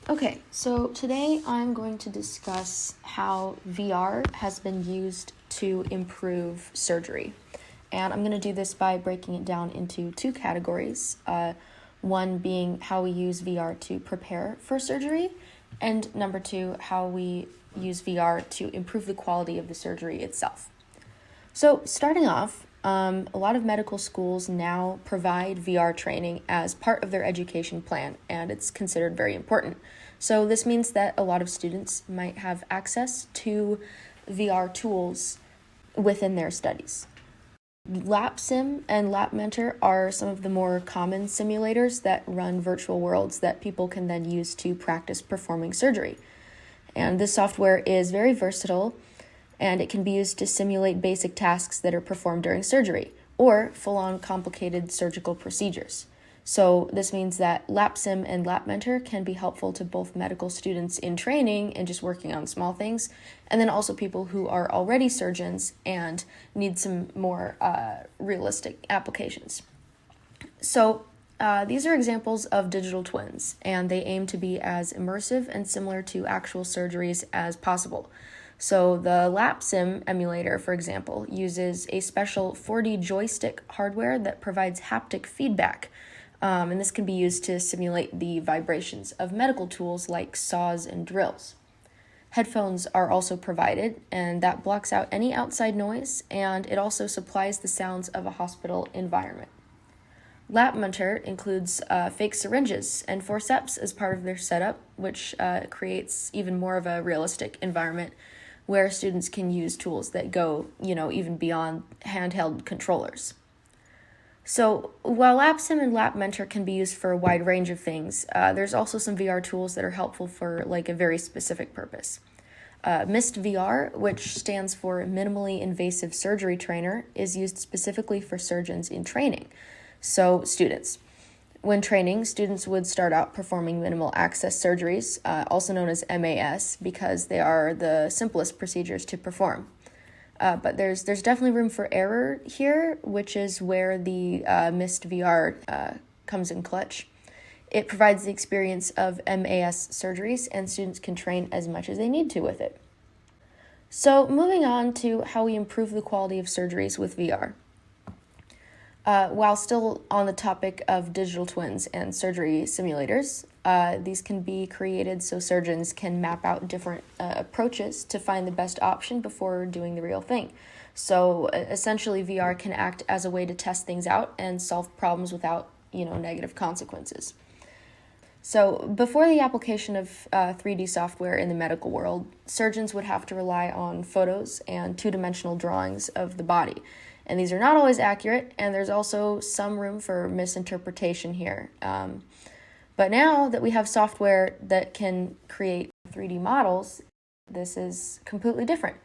Okay, so today I'm going to discuss how VR has been used to improve surgery. And I'm going to do this by breaking it down into two categories. One being how we use VR to prepare for surgery, and number two, how we use VR to improve the quality of the surgery itself. So starting off, a lot of medical schools now provide VR training as part of their education plan, and it's considered very important. So this means that a lot of students might have access to VR tools within their studies. LapSim and LapMentor are some of the more common simulators that run virtual worlds that people can then use to practice performing surgery. And this software is very versatile, and it can be used to simulate basic tasks that are performed during surgery or full-on complicated surgical procedures. So this means that LapSim and LapMentor can be helpful to both medical students in training and just working on small things, and then also people who are already surgeons and need some more realistic applications. So these are examples of digital twins, and they aim to be as immersive and similar to actual surgeries as possible. So the LapSim emulator, for example, uses a special 4D joystick hardware that provides haptic feedback. And this can be used to simulate the vibrations of medical tools like saws and drills. Headphones are also provided, and that blocks out any outside noise, and it also supplies the sounds of a hospital environment. LapMentor includes fake syringes and forceps as part of their setup, which creates even more of a realistic environment where students can use tools that go, even beyond handheld controllers. So while LapSim and LapMentor can be used for a wide range of things, there's also some VR tools that are helpful for a very specific purpose. MIST VR, which stands for Minimally Invasive Surgery Trainer, is used specifically for surgeons in training. So students. When training, students would start out performing minimal access surgeries, also known as MAS, because they are the simplest procedures to perform. But there's definitely room for error here, which is where the MIST VR comes in clutch. It provides the experience of MAS surgeries, and students can train as much as they need to with it. So moving on to how we improve the quality of surgeries with VR. While still on the topic of digital twins and surgery simulators, these can be created so surgeons can map out different approaches to find the best option before doing the real thing. So essentially, VR can act as a way to test things out and solve problems without, negative consequences. So before the application of 3D software in the medical world, surgeons would have to rely on photos and two-dimensional drawings of the body. And these are not always accurate, and there's also some room for misinterpretation here. But now that we have software that can create 3D models, this is completely different.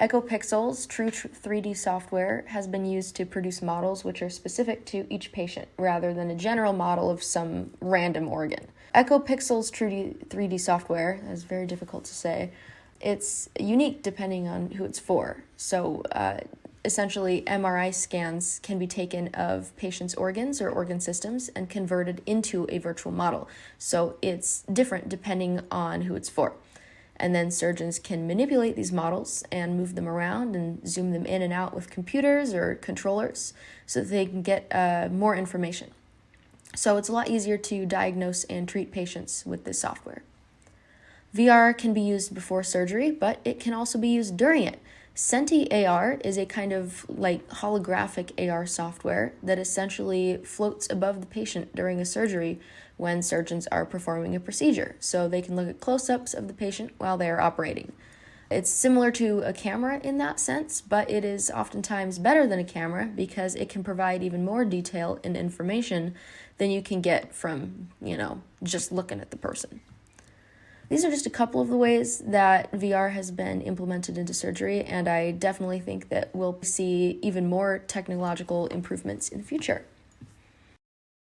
EchoPixel's true 3D software has been used to produce models which are specific to each patient, rather than a general model of some random organ. EchoPixel's true 3D software, that's very difficult to say, it's unique depending on who it's for. So essentially, MRI scans can be taken of patients' organs or organ systems and converted into a virtual model. So it's different depending on who it's for. And then surgeons can manipulate these models and move them around and zoom them in and out with computers or controllers so that they can get more information. So it's a lot easier to diagnose and treat patients with this software. VR can be used before surgery, but it can also be used during it. Senti AR is a kind of holographic AR software that essentially floats above the patient during a surgery when surgeons are performing a procedure, so they can look at close-ups of the patient while they are operating. It's similar to a camera in that sense, but it is oftentimes better than a camera because it can provide even more detail and information than you can get from, just looking at the person. These are just a couple of the ways that VR has been implemented into surgery, and I definitely think that we'll see even more technological improvements in the future.